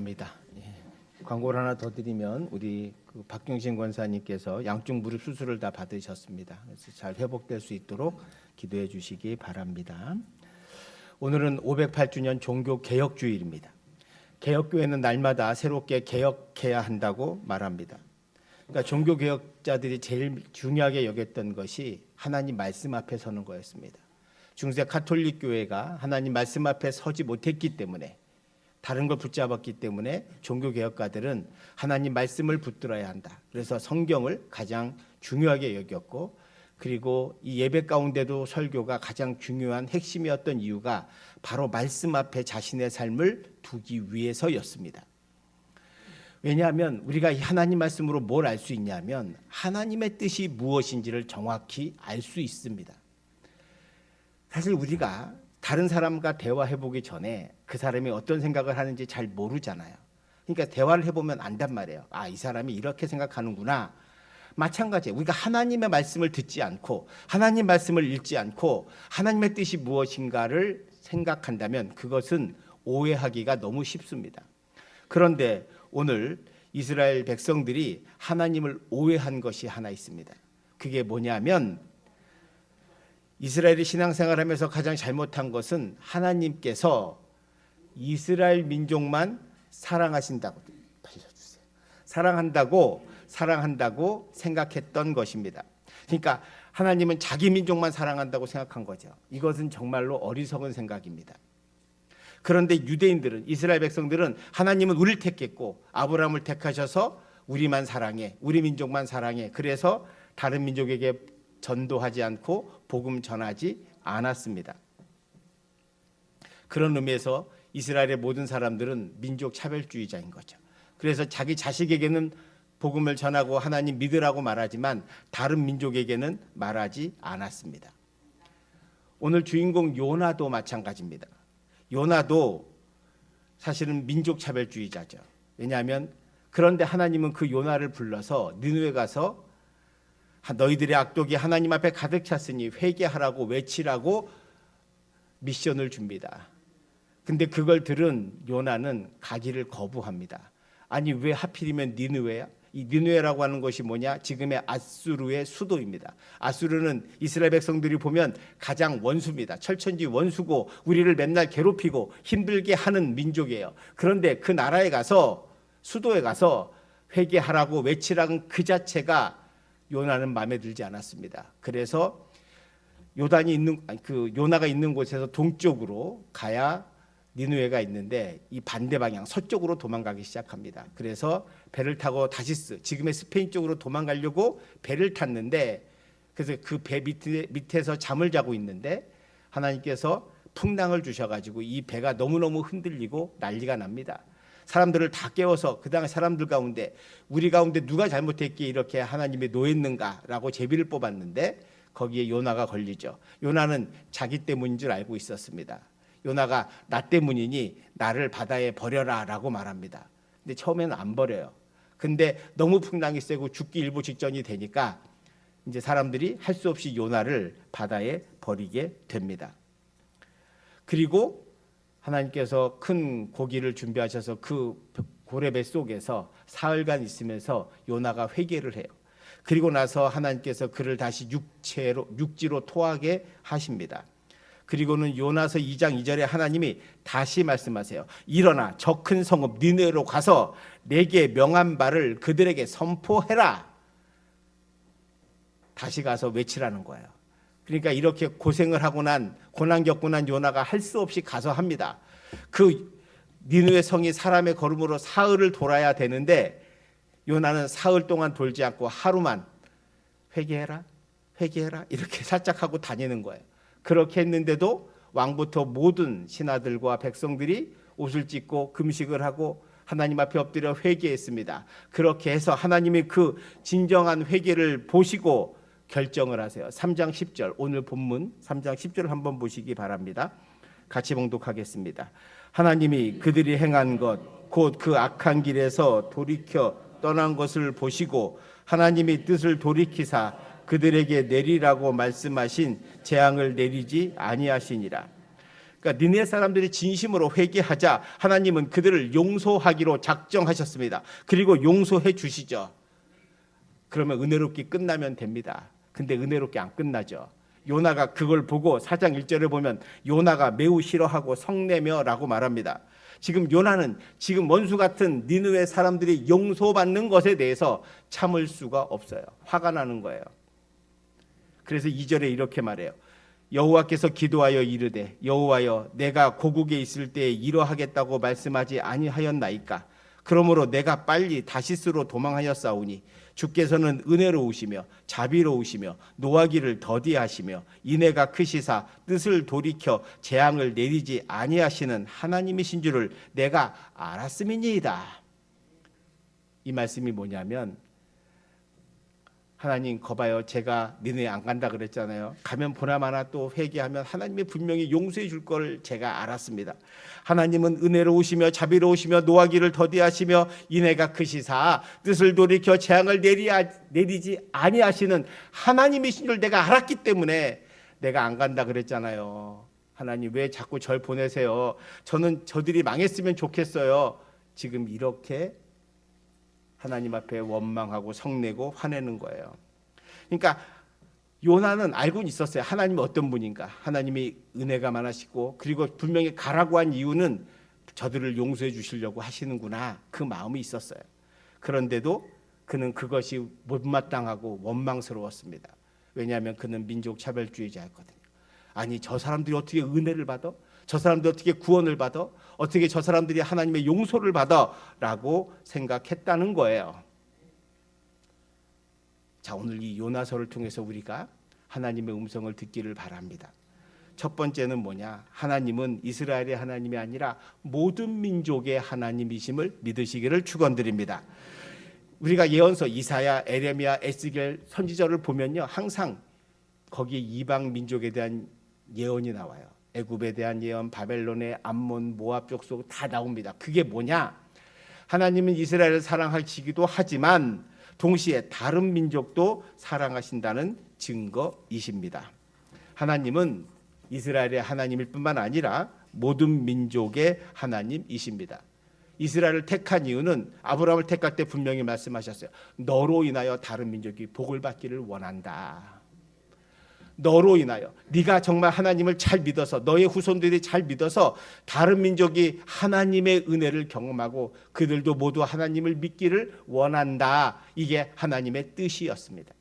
감사합니다. 광고를 하나 더 드리면 우리 박경신 권사님께서 양쪽 무릎 수술을 다 받으셨습니다. 그래서 잘 회복될 수 있도록 기도해 주시기 바랍니다. 오늘은 508주년 종교 개혁 주일입니다. 개혁교회는 날마다 새롭게 개혁해야 한다고 말합니다. 그러니까 종교 개혁자들이 제일 중요하게 여겼던 것이 하나님 말씀 앞에 서는 거였습니다. 중세 가톨릭 교회가 하나님 말씀 앞에 서지 못했기 때문에, 다른 걸 붙잡았기 때문에 종교 개혁가들은 하나님 말씀을 붙들어야 한다. 그래서 성경을 가장 중요하게 여겼고, 그리고 이 예배 가운데도 설교가 가장 중요한 핵심이었던 이유가 바로 말씀 앞에 자신의 삶을 두기 위해서였습니다. 왜냐하면 우리가 하나님 말씀으로 뭘 알 수 있냐면 하나님의 뜻이 무엇인지를 정확히 알 수 있습니다. 사실 우리가 다른 사람과 대화해보기 전에 그 사람이 어떤 생각을 하는지 잘 모르잖아요. 그러니까 대화를 해보면 안단 말이에요. 아, 이 사람이 이렇게 생각하는구나. 마찬가지예요. 우리가 하나님의 말씀을 듣지 않고 하나님 말씀을 읽지 않고 하나님의 뜻이 무엇인가를 생각한다면 그것은 오해하기가 너무 쉽습니다. 그런데 오늘 이스라엘 백성들이 하나님을 오해한 것이 하나 있습니다. 그게 뭐냐면, 이스라엘이 신앙생활하면서 가장 잘못한 것은 하나님께서 이스라엘 민족만 사랑하신다고, 사랑한다고 생각했던 것입니다. 그러니까 하나님은 자기 민족만 사랑한다고 생각한 거죠. 이것은 정말로 어리석은 생각입니다. 그런데 유대인들은, 이스라엘 백성들은 하나님은 우리를 택했고 아브라함을 택하셔서 우리만 사랑해, 우리 민족만 사랑해, 그래서 다른 민족에게 전도하지 않고 복음 전하지 않았습니다. 그런 의미에서 이스라엘의 모든 사람들은 민족 차별주의자인 거죠. 그래서 자기 자식에게는 복음을 전하고 하나님 믿으라고 말하지만 다른 민족에게는 말하지 않았습니다. 오늘 주인공 요나도 마찬가지입니다. 요나도 사실은 민족 차별주의자죠. 왜냐하면, 그런데 하나님은 그 요나를 불러서 니느웨 가서 너희들의 악독이 하나님 앞에 가득 찼으니 회개하라고 외치라고 미션을 줍니다. 근데 그걸 들은 요나는 가기를 거부합니다. 아니, 왜 하필이면 니느웨야? 이 니느웨라고 하는 것이 뭐냐? 지금의 아수르의 수도입니다. 아수르는 이스라엘 백성들이 보면 가장 원수입니다. 철천지 원수고 우리를 맨날 괴롭히고 힘들게 하는 민족이에요. 그런데 그 나라에 가서, 수도에 가서 회개하라고 외치라는 그 자체가 요나는 마음에 들지 않았습니다. 그래서 요나가 있는 곳에서 동쪽으로 가야 니느웨가 있는데 이 반대 방향 서쪽으로 도망가기 시작합니다. 그래서 배를 타고 다시스, 지금의 스페인 쪽으로 도망가려고 배를 탔는데, 그래서 그 배 밑에서 잠을 자고 있는데 하나님께서 풍랑을 주셔가지고 이 배가 너무너무 흔들리고 난리가 납니다. 사람들을 다 깨워서 그 당시 사람들 가운데 우리 가운데 누가 잘못했기에 이렇게 하나님이 노했는가라고 제비를 뽑았는데 거기에 요나가 걸리죠. 요나는 자기 때문인 줄 알고 있었습니다. 요나가 나 때문이니 나를 바다에 버려라 라고 말합니다. 근데 처음에는 안 버려요. 근데 너무 풍랑이 세고 죽기 일보 직전이 되니까 이제 사람들이 할 수 없이 요나를 바다에 버리게 됩니다. 그리고 하나님께서 큰 고기를 준비하셔서 그 고래배 속에서 사흘간 있으면서 요나가 회개를 해요. 그리고 나서 하나님께서 그를 다시 육지로 토하게 하십니다. 그리고는 요나서 2장 2절에 하나님이 다시 말씀하세요. 일어나 저 큰 성읍 니느웨로 가서 내게 명한 바를 그들에게 선포해라. 다시 가서 외치라는 거예요. 그러니까 이렇게 고생을 하고 고난 겪고 난 요나가 할 수 없이 가서 합니다. 그 니느웨 성이 사람의 걸음으로 사흘을 돌아야 되는데 요나는 사흘 동안 돌지 않고 하루만 회개해라 이렇게 살짝 하고 다니는 거예요. 그렇게 했는데도 왕부터 모든 신하들과 백성들이 옷을 찢고 금식을 하고 하나님 앞에 엎드려 회개했습니다. 그렇게 해서 하나님이 그 진정한 회개를 보시고 결정을 하세요. 3장 10절, 오늘 본문 3장 10절을 한번 보시기 바랍니다. 같이 봉독하겠습니다. 하나님이 그들이 행한 것, 곧 그 악한 길에서 돌이켜 떠난 것을 보시고 하나님이 뜻을 돌이키사 그들에게 내리라고 말씀하신 재앙을 내리지 아니하시니라. 그러니까 니네 사람들이 진심으로 회개하자 하나님은 그들을 용서하기로 작정하셨습니다. 그리고 용서해 주시죠. 그러면 은혜롭게 끝나면 됩니다. 근데 은혜롭게 안 끝나죠. 요나가 그걸 보고 4장 1절에 보면 요나가 매우 싫어하고 성내며 라고 말합니다. 지금 요나는 지금 원수 같은 니느웨 사람들이 용서받는 것에 대해서 참을 수가 없어요. 화가 나는 거예요. 그래서 2절에 이렇게 말해요. 여호와께서 기도하여 이르되 여호와여 내가 고국에 있을 때에 이러하겠다고 말씀하지 아니하였나이까. 그러므로 내가 빨리 다시스로 도망하였사오니 주께서는 은혜로우시며 자비로우시며 노하기를 더디하시며 인애가 크시사 뜻을 돌이켜 재앙을 내리지 아니하시는 하나님이신 줄을 내가 알았음이니이다. 이 말씀이 뭐냐면 하나님 거봐요, 제가 니네 안 간다 그랬잖아요. 가면 보나마나 또 회개하면 하나님이 분명히 용서해 줄 걸 제가 알았습니다. 하나님은 은혜로우시며 자비로우시며 노하기를 더디하시며 인애가 크시사 뜻을 돌이켜 재앙을 내리지 아니하시는 하나님이신 줄 내가 알았기 때문에 내가 안 간다 그랬잖아요. 하나님 왜 자꾸 절 보내세요? 저는 저들이 망했으면 좋겠어요. 지금 이렇게 하나님 앞에 원망하고 성내고 화내는 거예요. 그러니까 요나는 알고는 있었어요. 하나님이 어떤 분인가. 하나님이 은혜가 많으시고 그리고 분명히 가라고 한 이유는 저들을 용서해 주시려고 하시는구나. 그 마음이 있었어요. 그런데도 그는 그것이 못마땅하고 원망스러웠습니다. 왜냐하면 그는 민족 차별주의자였거든요. 아니 저 사람들이 어떻게 은혜를 받아? 저 사람들이 어떻게 구원을 받아? 어떻게 저 사람들이 하나님의 용서를 받아? 라고 생각했다는 거예요. 자, 오늘 이 요나서를 통해서 우리가 하나님의 음성을 듣기를 바랍니다. 첫 번째는 뭐냐? 하나님은 이스라엘의 하나님이 아니라 모든 민족의 하나님이심을 믿으시기를 축원드립니다. 우리가 예언서 이사야, 에레미야, 에스겔 선지자를 보면요, 항상 거기에 이방 민족에 대한 예언이 나와요. 애굽에 대한 예언, 바벨론의 암몬, 모압 족속 다 나옵니다. 그게 뭐냐? 하나님은 이스라엘을 사랑하시기도 하지만 동시에 다른 민족도 사랑하신다는 증거이십니다. 하나님은 이스라엘의 하나님일 뿐만 아니라 모든 민족의 하나님이십니다. 이스라엘을 택한 이유는 아브라함을 택할 때 분명히 말씀하셨어요. 너로 인하여 다른 민족이 복을 받기를 원한다. 너로 인하여 네가 정말 하나님을 잘 믿어서 너의 후손들이 잘 믿어서 다른 민족이 하나님의 은혜를 경험하고 그들도 모두 하나님을 믿기를 원한다. 이게 하나님의 뜻이었습니다.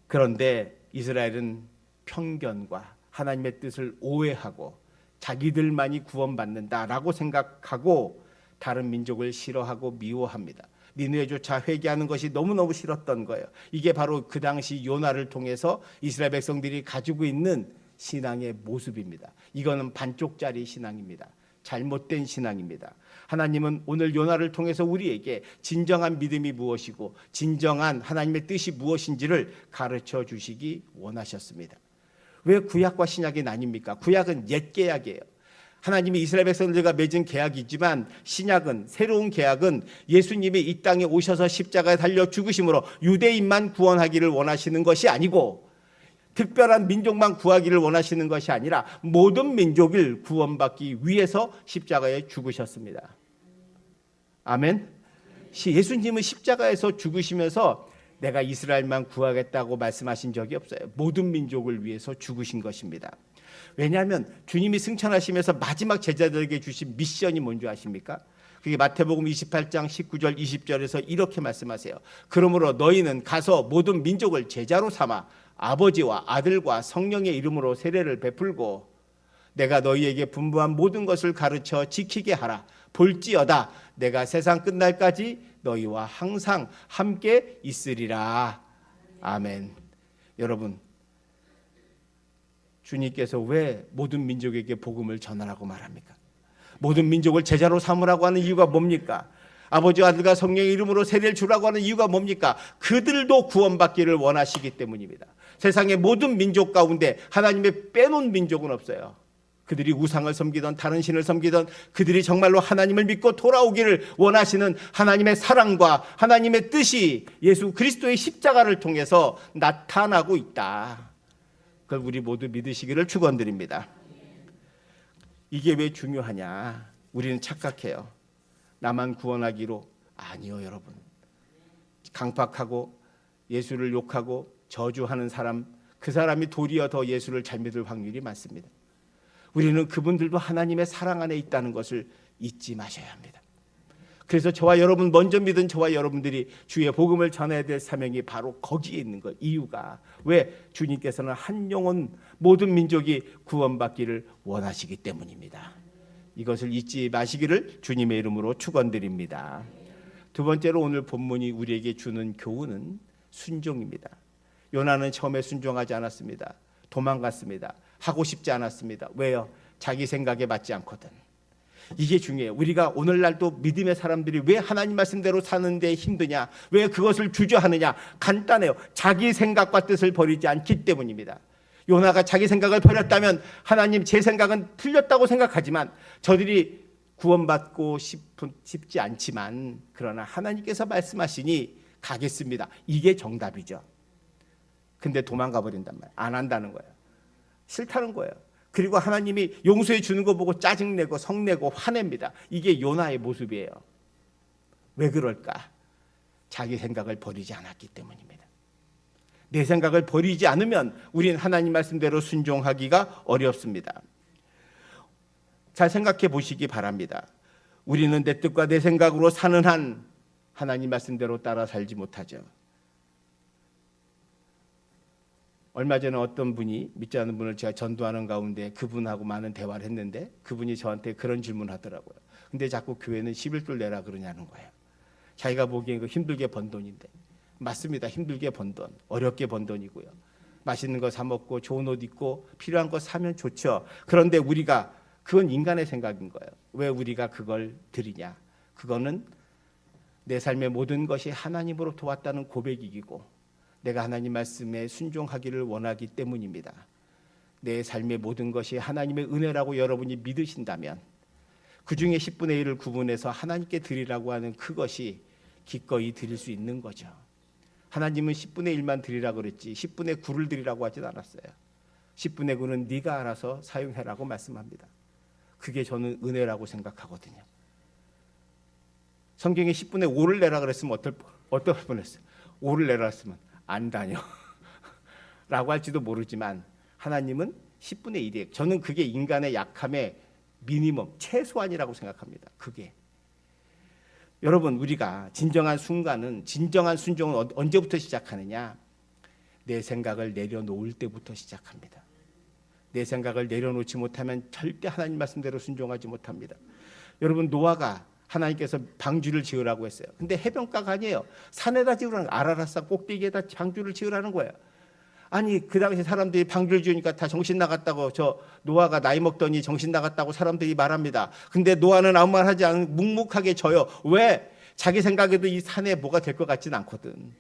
그런데 이스라엘은 편견과 하나님의 뜻을 오해하고 자기들만이 구원받는다라고 생각하고 다른 민족을 싫어하고 미워합니다. 니느웨조차 회개하는 것이 너무너무 싫었던 거예요. 이게 바로 그 당시 요나를 통해서 이스라엘 백성들이 가지고 있는 신앙의 모습입니다. 이거는 반쪽짜리 신앙입니다. 잘못된 신앙입니다. 하나님은 오늘 요나를 통해서 우리에게 진정한 믿음이 무엇이고 진정한 하나님의 뜻이 무엇인지를 가르쳐 주시기 원하셨습니다. 왜 구약과 신약이 나뉩니까? 구약은 옛 계약이에요. 하나님이 이스라엘 백성들과 맺은 계약이지만 신약은, 새로운 계약은 예수님이 이 땅에 오셔서 십자가에 달려 죽으심으로 유대인만 구원하기를 원하시는 것이 아니고 특별한 민족만 구하기를 원하시는 것이 아니라 모든 민족을 구원받기 위해서 십자가에 죽으셨습니다. 아멘. 예수님은 십자가에서 죽으시면서 내가 이스라엘만 구하겠다고 말씀하신 적이 없어요. 모든 민족을 위해서 죽으신 것입니다. 왜냐하면 주님이 승천하시면서 마지막 제자들에게 주신 미션이 뭔지 아십니까? 그게 마태복음 28장 19절 20절에서 이렇게 말씀하세요. 그러므로 너희는 가서 모든 민족을 제자로 삼아 아버지와 아들과 성령의 이름으로 세례를 베풀고 내가 너희에게 분부한 모든 것을 가르쳐 지키게 하라. 볼지어다 내가 세상 끝날까지 너희와 항상 함께 있으리라. 아멘. 여러분, 주님께서 왜 모든 민족에게 복음을 전하라고 말합니까? 모든 민족을 제자로 삼으라고 하는 이유가 뭡니까? 아버지와 아들과 성령의 이름으로 세례를 주라고 하는 이유가 뭡니까? 그들도 구원받기를 원하시기 때문입니다. 세상의 모든 민족 가운데 하나님의 빼놓은 민족은 없어요. 그들이 우상을 섬기던 다른 신을 섬기던 그들이 정말로 하나님을 믿고 돌아오기를 원하시는 하나님의 사랑과 하나님의 뜻이 예수 그리스도의 십자가를 통해서 나타나고 있다. 그걸 우리 모두 믿으시기를 축원드립니다. 이게 왜 중요하냐? 우리는 착각해요. 나만 구원하기로. 아니요, 여러분. 강팍하고 예수를 욕하고 저주하는 사람, 그 사람이 도리어 더 예수를 잘 믿을 확률이 많습니다. 우리는 그분들도 하나님의 사랑 안에 있다는 것을 잊지 마셔야 합니다. 그래서 저와 여러분, 먼저 믿은 저와 여러분들이 주의 복음을 전해야 될 사명이 바로 거기에 있는 것. 이유가 왜? 주님께서는 한 영혼 모든 민족이 구원받기를 원하시기 때문입니다. 이것을 잊지 마시기를 주님의 이름으로 축원드립니다. 두 번째로 오늘 본문이 우리에게 주는 교훈은 순종입니다. 요나는 처음에 순종하지 않았습니다. 도망갔습니다. 하고 싶지 않았습니다. 왜요? 자기 생각에 맞지 않거든. 이게 중요해요. 우리가 오늘날도 믿음의 사람들이 왜 하나님 말씀대로 사는데 힘드냐, 왜 그것을 주저하느냐? 간단해요. 자기 생각과 뜻을 버리지 않기 때문입니다. 요나가 자기 생각을 버렸다면 하나님, 제 생각은 틀렸다고 생각하지만 저들이 구원받고 싶지 않지만 그러나 하나님께서 말씀하시니 가겠습니다. 이게 정답이죠. 근데 도망가 버린단 말이에요. 안 한다는 거예요. 싫다는 거예요. 그리고 하나님이 용서해 주는 거 보고 짜증내고 성내고 화냅니다. 이게 요나의 모습이에요. 왜 그럴까? 자기 생각을 버리지 않았기 때문입니다. 내 생각을 버리지 않으면 우리는 하나님 말씀대로 순종하기가 어렵습니다. 잘 생각해 보시기 바랍니다. 우리는 내 뜻과 내 생각으로 사는 한 하나님 말씀대로 따라 살지 못하죠. 얼마 전에 어떤 분이, 믿지 않는 분을 제가 전도하는 가운데 그분하고 많은 대화를 했는데 그분이 저한테 그런 질문을 하더라고요. 근데 자꾸 교회는 11조를 내라 그러냐는 거예요. 자기가 보기엔 그 힘들게 번 돈인데. 맞습니다. 힘들게 번 돈, 어렵게 번 돈이고요. 맛있는 거 사 먹고 좋은 옷 입고 필요한 거 사면 좋죠. 그런데 우리가, 그건 인간의 생각인 거예요. 왜 우리가 그걸 드리냐? 그거는 내 삶의 모든 것이 하나님으로부터 왔다는 고백이고 내가 하나님 말씀에 순종하기를 원하기 때문입니다. 내 삶의 모든 것이 하나님의 은혜라고 여러분이 믿으신다면 그 중에 10분의 1을 구분해서 하나님께 드리라고 하는 그것이 기꺼이 드릴 수 있는 거죠. 하나님은 10분의 1만 드리라고 그랬지 10분의 9를 드리라고 하진 않았어요. 10분의 9는 네가 알아서 사용해라고 말씀합니다. 그게 저는 은혜라고 생각하거든요. 성경에 10분의 5를 내라 그랬으면 어떨 뻔했어요. 5를 내라 했으면 안 다녀 라고 할지도 모르지만 하나님은 10분의 1이에요. 저는 그게 인간의 약함의 미니멈, 최소한이라고 생각합니다. 그게. 여러분, 우리가 진정한 순종은 언제부터 시작하느냐? 내 생각을 내려놓을 때부터 시작합니다. 내 생각을 내려놓지 못하면 절대 하나님 말씀대로 순종하지 못합니다. 여러분, 노아가 하나님께서 방주를 지으라고 했어요. 근데 해변가가 아니에요. 산에다 지으라는 거예요. 아라라산 꼭대기에다 방주를 지으라는 거예요. 아니, 그 당시 사람들이 방주를 지으니까 다 정신 나갔다고, 저 노아가 나이 먹더니 정신 나갔다고 사람들이 말합니다. 근데 노아는 아무 말 하지 않고 묵묵하게 져요. 왜? 자기 생각에도 이 산에 뭐가 될 것 같지는 않거든.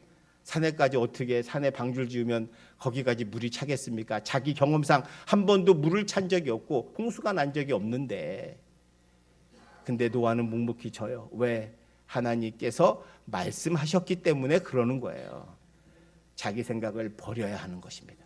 산에까지 어떻게 산에 방주를 지으면 거기까지 물이 차겠습니까? 자기 경험상 한 번도 물을 찬 적이 없고 홍수가 난 적이 없는데, 근데 노아는 묵묵히 져요. 왜? 하나님께서 말씀하셨기 때문에 그러는 거예요. 자기 생각을 버려야 하는 것입니다.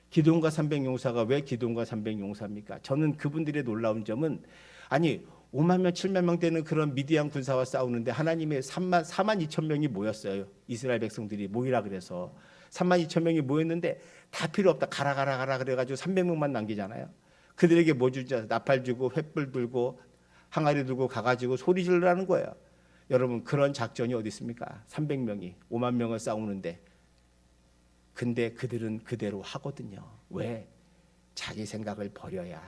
기드온과 300용사가 왜 기드온과 300용사입니까? 저는 그분들의 놀라운 점은, 아니 5만 명, 7만 명 되는 그런 미디안 군사와 싸우는데 하나님의 4만 2천 명이 모였어요. 이스라엘 백성들이 모이라 그래서 3만 2천 명이 모였는데 다 필요 없다. 가라 그래가지고 300명만 남기잖아요. 그들에게 뭐 주죠? 나팔 주고 횃불 들고 항아리 들고 가가지고 소리 지르라는 거예요. 여러분, 그런 작전이 어디 있습니까? 300명이 5만 명을 싸우는데. 근데 그들은 그대로 하거든요. 왜? 자기 생각을 버려야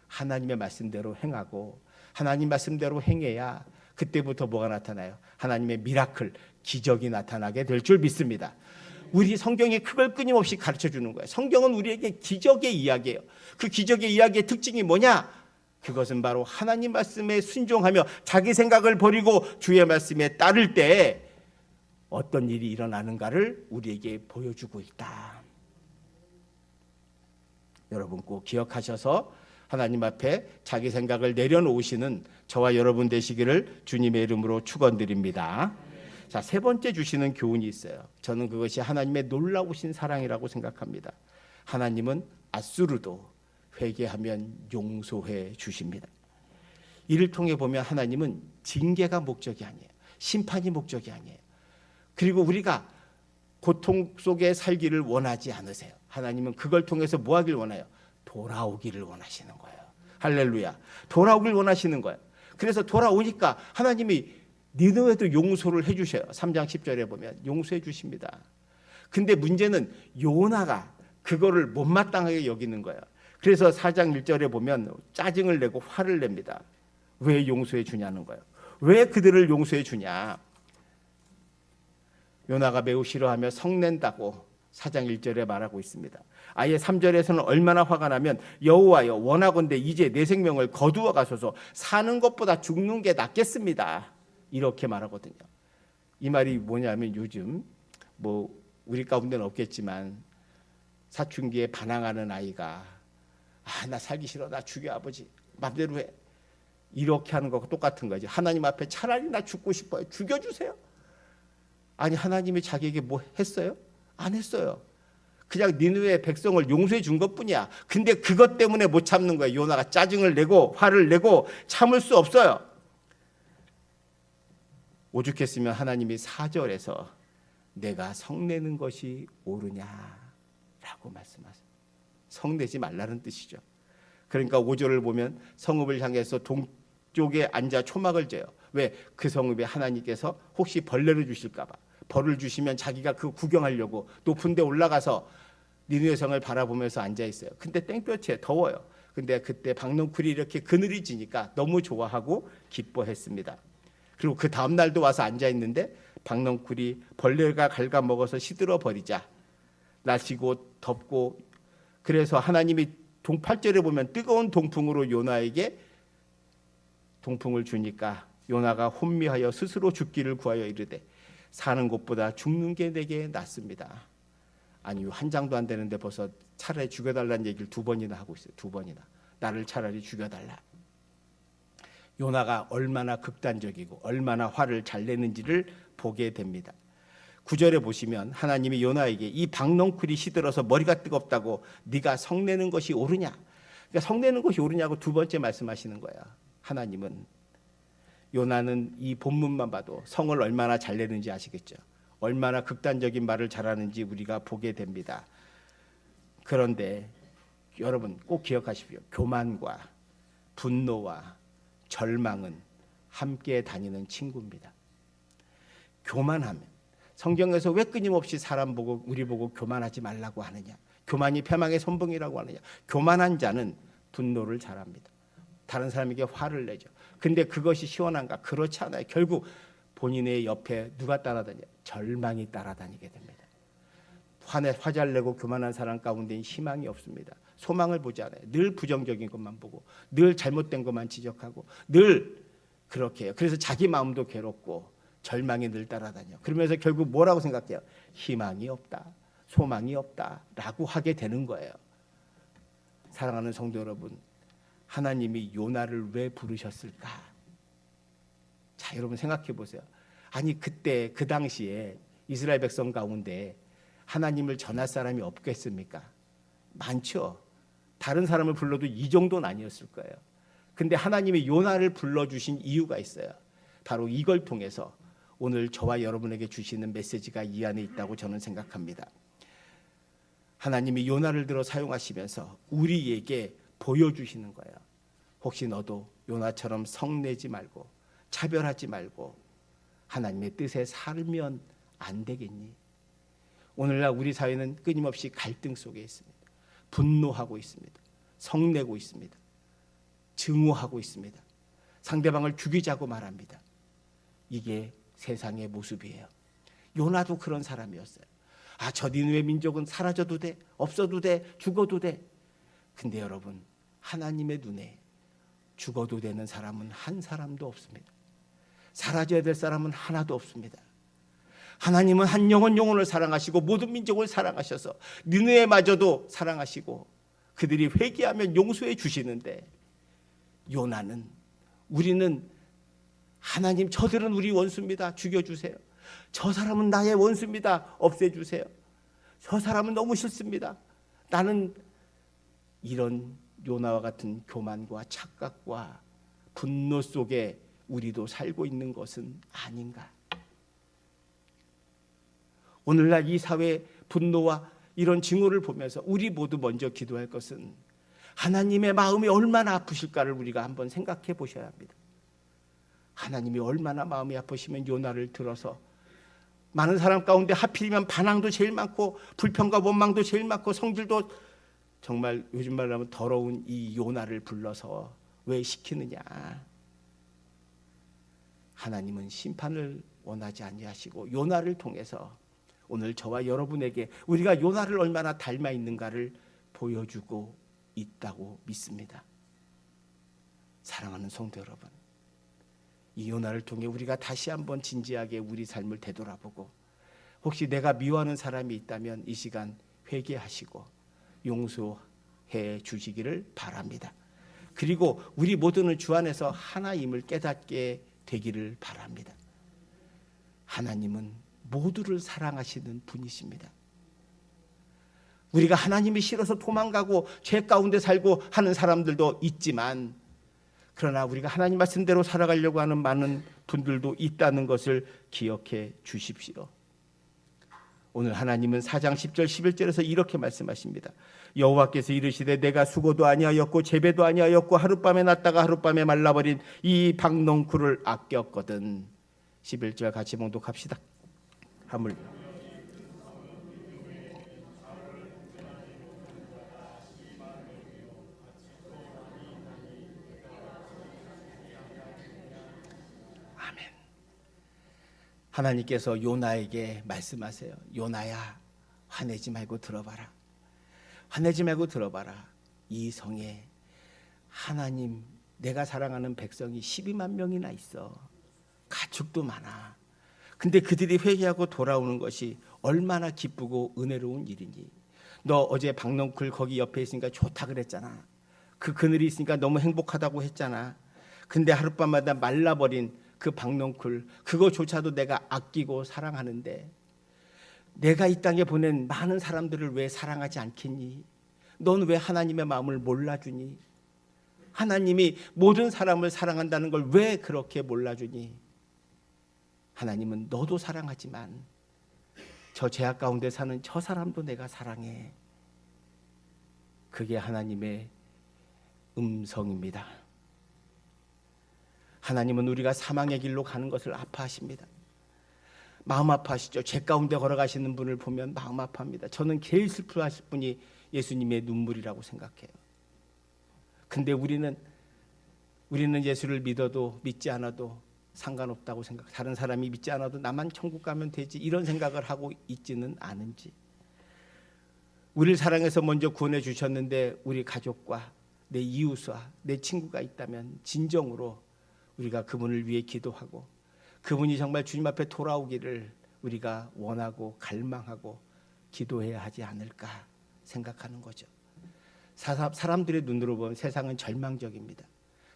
하나님의 말씀대로 행하고 하나님 말씀대로 행해야 그때부터 뭐가 나타나요? 하나님의 미라클, 기적이 나타나게 될 줄 믿습니다. 우리 성경이 그걸 끊임없이 가르쳐 주는 거예요. 성경은 우리에게 기적의 이야기예요. 그 기적의 이야기의 특징이 뭐냐? 그것은 바로 하나님 말씀에 순종하며 자기 생각을 버리고 주의 말씀에 따를 때 어떤 일이 일어나는가를 우리에게 보여주고 있다. 여러분 꼭 기억하셔서 하나님 앞에 자기 생각을 내려놓으시는 저와 여러분 되시기를 주님의 이름으로 축원드립니다. 자, 세 번째 주시는 교훈이 있어요. 저는 그것이 하나님의 놀라우신 사랑이라고 생각합니다. 하나님은 앗수르도 회개하면 용서해 주십니다. 이를 통해 보면 하나님은 징계가 목적이 아니에요. 심판이 목적이 아니에요. 그리고 우리가 고통 속에 살기를 원하지 않으세요. 하나님은 그걸 통해서 뭐 하길 원해요? 돌아오기를 원하시는 거예요. 할렐루야. 돌아오길 원하시는 거예요. 그래서 돌아오니까 하나님이 니느웨도 용서를 해 주셔요. 3장 10절에 보면 용서해 주십니다. 근데 문제는 요나가 그거를 못마땅하게 여기는 거예요. 그래서 4장 1절에 보면 짜증을 내고 화를 냅니다. 왜 용서해 주냐는 거예요. 왜 그들을 용서해 주냐? 요나가 매우 싫어하며 성낸다고 4장 1절에 말하고 있습니다. 아예 3절에서는 얼마나 화가 나면 여호와여 원하건대 이제 내 생명을 거두어 가소서 사는 것보다 죽는 게 낫겠습니다. 이렇게 말하거든요. 이 말이 뭐냐면 요즘 뭐 우리 가운데는 없겠지만 사춘기에 반항하는 아이가 나 살기 싫어 나 죽여 아버지 맘대로 해 이렇게 하는 거하고 똑같은 거지. 하나님 앞에 차라리 나 죽고 싶어요. 죽여주세요. 아니 하나님이 자기에게 뭐 했어요? 안 했어요. 그냥 니느웨 백성을 용서해 준 것뿐이야. 근데 그것 때문에 못 참는 거예요. 요나가 짜증을 내고 화를 내고 참을 수 없어요. 오죽했으면 하나님이 4절에서 내가 성내는 것이 옳으냐라고 말씀하세요. 성내지 말라는 뜻이죠. 그러니까 5절을 보면 성읍을 향해서 동쪽에 앉아 초막을 져요. 왜? 그 성읍에 하나님께서 혹시 벌레를 주실까 봐. 벌을 주시면 자기가 그 구경하려고 높은 데 올라가서 니느웨 성을 바라보면서 앉아 있어요. 근데 땡볕에 더워요. 근데 그때 박넝쿨이 이렇게 그늘이 지니까 너무 좋아하고 기뻐했습니다. 그리고 그 다음 날도 와서 앉아 있는데 박넝쿨이 벌레가 갉아먹어서 시들어 버리자 날씨고 덥고 그래서 하나님이 8절에 보면 뜨거운 동풍으로 요나에게 동풍을 주니까 요나가 혼미하여 스스로 죽기를 구하여 이르되 사는 것보다 죽는 게 내게 낫습니다. 아니 한 장도 안 되는데 벌써 차라리 죽여달라는 얘기를 2번이나 하고 있어요. 2번이나. 나를 차라리 죽여달라. 요나가 얼마나 극단적이고 얼마나 화를 잘 내는지를 보게 됩니다. 9절에 보시면 하나님이 요나에게 이 박넝쿨이 시들어서 머리가 뜨겁다고 네가 성내는 것이 옳으냐. 그러니까 성내는 것이 옳으냐고 2번째 말씀하시는 거야. 하나님은. 요나는 이 본문만 봐도 성을 얼마나 잘 내는지 아시겠죠. 얼마나 극단적인 말을 잘하는지 우리가 보게 됩니다. 그런데 여러분 꼭 기억하십시오. 교만과 분노와 절망은 함께 다니는 친구입니다. 교만하면 성경에서 왜 끊임없이 사람 보고 우리 보고 교만하지 말라고 하느냐. 교만이 패망의 선봉이라고 하느냐. 교만한 자는 분노를 잘합니다. 다른 사람에게 화를 내죠. 근데 그것이 시원한가? 그렇지 않아요. 결국 본인의 옆에 누가 따라다녀? 절망이 따라다니게 됩니다. 화잘 내고 교만한 사람 가운데는 희망이 없습니다. 소망을 보지 않아요. 늘 부정적인 것만 보고 늘 잘못된 것만 지적하고 늘 그렇게 해요. 그래서 자기 마음도 괴롭고 절망이 늘 따라다녀. 그러면서 결국 뭐라고 생각해요? 희망이 없다. 소망이 없다라고 하게 되는 거예요. 사랑하는 성도 여러분, 하나님이 요나를 왜 부르셨을까? 자, 여러분 생각해 보세요. 아니 그때 그 당시에 이스라엘 백성 가운데 하나님을 전할 사람이 없겠습니까? 많죠. 다른 사람을 불러도 이 정도는 아니었을 거예요. 근데 하나님이 요나를 불러주신 이유가 있어요. 바로 이걸 통해서 오늘 저와 여러분에게 주시는 메시지가 이 안에 있다고 저는 생각합니다. 하나님이 요나를 들어 사용하시면서 우리에게 보여주시는 거예요. 혹시 너도 요나처럼 성내지 말고 차별하지 말고 하나님의 뜻에 살면 안 되겠니? 오늘날 우리 사회는 끊임없이 갈등 속에 있습니다. 분노하고 있습니다. 성내고 있습니다. 증오하고 있습니다. 상대방을 죽이자고 말합니다. 이게 세상의 모습이에요. 요나도 그런 사람이었어요. 저 니느웨 민족은 사라져도 돼, 없어도 돼, 죽어도 돼. 근데 여러분, 하나님의 눈에 죽어도 되는 사람은 한 사람도 없습니다. 사라져야 될 사람은 하나도 없습니다. 하나님은 한 영혼을 사랑하시고 모든 민족을 사랑하셔서 니느웨마저도 사랑하시고 그들이 회개하면 용서해 주시는데 요나는 우리는 하나님 저들은 우리 원수입니다. 죽여주세요. 저 사람은 나의 원수입니다. 없애주세요. 저 사람은 너무 싫습니다. 나는 이런 요나와 같은 교만과 착각과 분노 속에 우리도 살고 있는 것은 아닌가? 오늘날 이 사회의 분노와 이런 증오를 보면서 우리 모두 먼저 기도할 것은 하나님의 마음이 얼마나 아프실까를 우리가 한번 생각해 보셔야 합니다. 하나님이 얼마나 마음이 아프시면 요나를 들어서 많은 사람 가운데 하필이면 반항도 제일 많고 불평과 원망도 제일 많고 성질도 정말 요즘 말로 하면 더러운 이 요나를 불러서 왜 시키느냐? 하나님은 심판을 원하지 아니하시고 요나를 통해서 오늘 저와 여러분에게 우리가 요나를 얼마나 닮아 있는가를 보여주고 있다고 믿습니다. 사랑하는 성도 여러분, 이 요나를 통해 우리가 다시 한번 진지하게 우리 삶을 되돌아보고 혹시 내가 미워하는 사람이 있다면 이 시간 회개하시고 용서해 주시기를 바랍니다. 그리고 우리 모두는 주 안에서 하나임을 깨닫게 되기를 바랍니다. 하나님은 모두를 사랑하시는 분이십니다. 우리가 하나님이 싫어서 도망가고 죄 가운데 살고 하는 사람들도 있지만 그러나 우리가 하나님 말씀대로 살아가려고 하는 많은 분들도 있다는 것을 기억해 주십시오. 오늘 하나님은 4장 10절 11절에서 이렇게 말씀하십니다. 여호와께서 이르시되 내가 수고도 아니하였고 재배도 아니하였고 하룻밤에 났다가 하룻밤에 말라버린 이 박농쿨을 아꼈거든. 11절 같이 봉독합시다. 하물 아멘. 하나님께서 요나에게 말씀하세요. 요나야, 화내지 말고 들어봐라. 화내지 말고 들어봐라. 이 성에 하나님, 내가 사랑하는 백성이 12만 명이나 있어. 가축도 많아. 근데 그들이 회개하고 돌아오는 것이 얼마나 기쁘고 은혜로운 일이니. 너 어제 박넝쿨 거기 옆에 있으니까 좋다 그랬잖아. 그 그늘이 있으니까 너무 행복하다고 했잖아. 근데 하룻밤마다 말라버린 그 박넝쿨, 그거조차도 내가 아끼고 사랑하는데 내가 이 땅에 보낸 많은 사람들을 왜 사랑하지 않겠니? 넌 왜 하나님의 마음을 몰라주니? 하나님이 모든 사람을 사랑한다는 걸 왜 그렇게 몰라주니? 하나님은 너도 사랑하지만 저 죄악 가운데 사는 저 사람도 내가 사랑해. 그게 하나님의 음성입니다. 하나님은 우리가 사망의 길로 가는 것을 아파하십니다. 마음 아파하시죠. 죄 가운데 걸어가시는 분을 보면 마음 아파합니다. 저는 제일 슬퍼하실 분이 예수님의 눈물이라고 생각해요. 근데 우리는 예수를 믿어도 믿지 않아도 상관없다고 생각, 다른 사람이 믿지 않아도 나만 천국 가면 되지, 이런 생각을 하고 있지는 않은지. 우리를 사랑해서 먼저 구원해 주셨는데 우리 가족과 내 이웃과 내 친구가 있다면 진정으로 우리가 그분을 위해 기도하고 그분이 정말 주님 앞에 돌아오기를 우리가 원하고 갈망하고 기도해야 하지 않을까 생각하는 거죠. 사람들의 눈으로 보면 세상은 절망적입니다.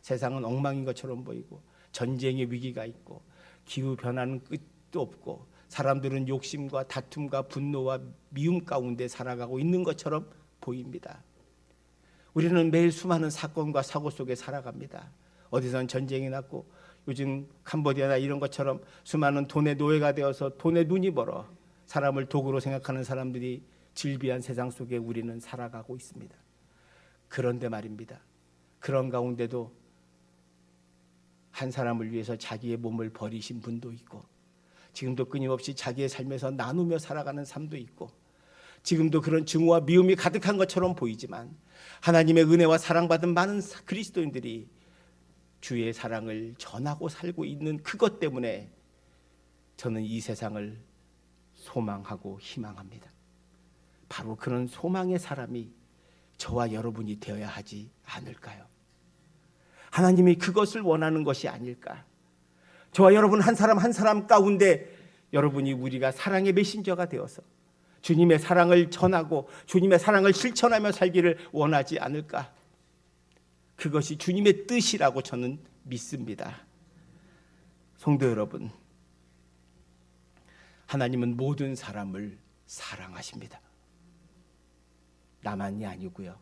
세상은 엉망인 것처럼 보이고 전쟁의 위기가 있고 기후변화는 끝도 없고 사람들은 욕심과 다툼과 분노와 미움 가운데 살아가고 있는 것처럼 보입니다. 우리는 매일 수많은 사건과 사고 속에 살아갑니다. 어디선 전쟁이 났고 요즘 캄보디아나 이런 것처럼 수많은 돈의 노예가 되어서 돈에 눈이 멀어 사람을 도구로 생각하는 사람들이 질비한 세상 속에 우리는 살아가고 있습니다. 그런데 말입니다. 그런 가운데도 한 사람을 위해서 자기의 몸을 버리신 분도 있고 지금도 끊임없이 자기의 삶에서 나누며 살아가는 삶도 있고 지금도 그런 증오와 미움이 가득한 것처럼 보이지만 하나님의 은혜와 사랑받은 많은 그리스도인들이 주의 사랑을 전하고 살고 있는 그것 때문에 저는 이 세상을 소망하고 희망합니다. 바로 그런 소망의 사람이 저와 여러분이 되어야 하지 않을까요? 하나님이 그것을 원하는 것이 아닐까? 저와 여러분 한 사람 한 사람 가운데 여러분이 우리가 사랑의 메신저가 되어서 주님의 사랑을 전하고 주님의 사랑을 실천하며 살기를 원하지 않을까? 그것이 주님의 뜻이라고 저는 믿습니다. 성도 여러분, 하나님은 모든 사람을 사랑하십니다. 나만이 아니고요.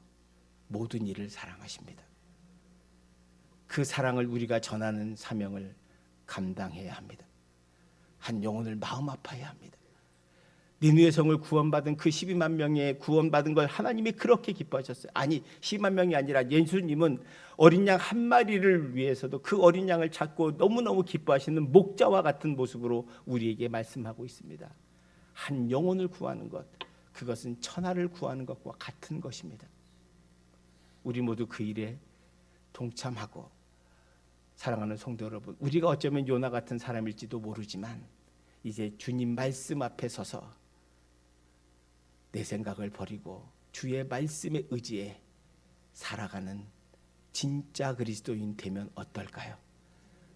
모든 이를 사랑하십니다. 그 사랑을 우리가 전하는 사명을 감당해야 합니다. 한 영혼을 마음 아파해야 합니다. 니느웨 성을 구원받은 그 12만 명의 구원받은 걸 하나님이 그렇게 기뻐하셨어요. 아니 12만 명이 아니라 예수님은 어린 양 한 마리를 위해서도 그 어린 양을 찾고 너무너무 기뻐하시는 목자와 같은 모습으로 우리에게 말씀하고 있습니다. 한 영혼을 구하는 것, 그것은 천하를 구하는 것과 같은 것입니다. 우리 모두 그 일에 동참하고, 사랑하는 성도 여러분, 우리가 어쩌면 요나 같은 사람일지도 모르지만 이제 주님 말씀 앞에 서서 내 생각을 버리고 주의 말씀에 의지해 살아가는 진짜 그리스도인 되면 어떨까요?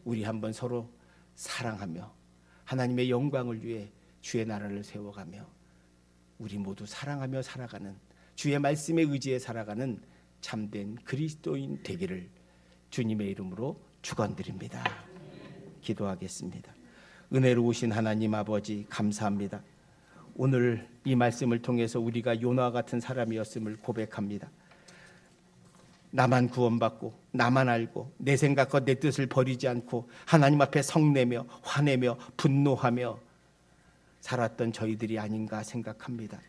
우리 한번 서로 사랑하며 하나님의 영광을 위해 주의 나라를 세워가며 우리 모두 사랑하며 살아가는, 주의 말씀에 의지해 살아가는 참된 그리스도인 되기를 주님의 이름으로 축원드립니다. 기도하겠습니다. 은혜로우신 하나님 아버지, 감사합니다. 오늘 이 말씀을 통해서 우리가 요나와 같은 사람이었음을 고백합니다. 나만 구원받고 나만 알고 내 생각과 내 뜻을 버리지 않고 하나님 앞에 성내며 화내며 분노하며 살았던 저희들이 아닌가 생각합니다.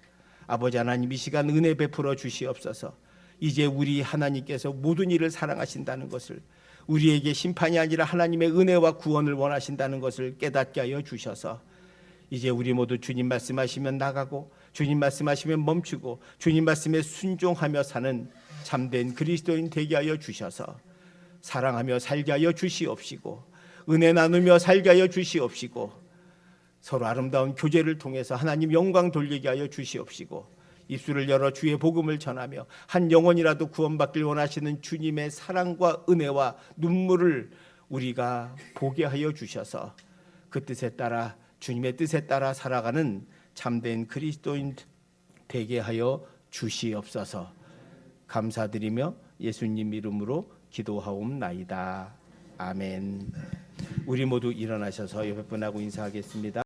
아버지 하나님, 이 시간 은혜 베풀어 주시옵소서. 이제 우리 하나님께서 모든 일을 사랑하신다는 것을, 우리에게 심판이 아니라 하나님의 은혜와 구원을 원하신다는 것을 깨닫게 하여 주셔서 이제 우리 모두 주님 말씀하시면 나가고 주님 말씀하시면 멈추고 주님 말씀에 순종하며 사는 참된 그리스도인 되게 하여 주셔서 사랑하며 살게 하여 주시옵시고 은혜 나누며 살게 하여 주시옵시고 서로 아름다운 교제를 통해서 하나님 영광 돌리게 하여 주시옵시고 입술을 열어 주의 복음을 전하며 한 영혼이라도 구원받길 원하시는 주님의 사랑과 은혜와 눈물을 우리가 보게 하여 주셔서 그 뜻에 따라, 주님의 뜻에 따라 살아가는 참된 그리스도인 되게 하여 주시옵소서. 감사드리며 예수님 이름으로 기도하옵나이다. 아멘. 우리 모두 일어나셔서 옆에 분하고 인사하겠습니다.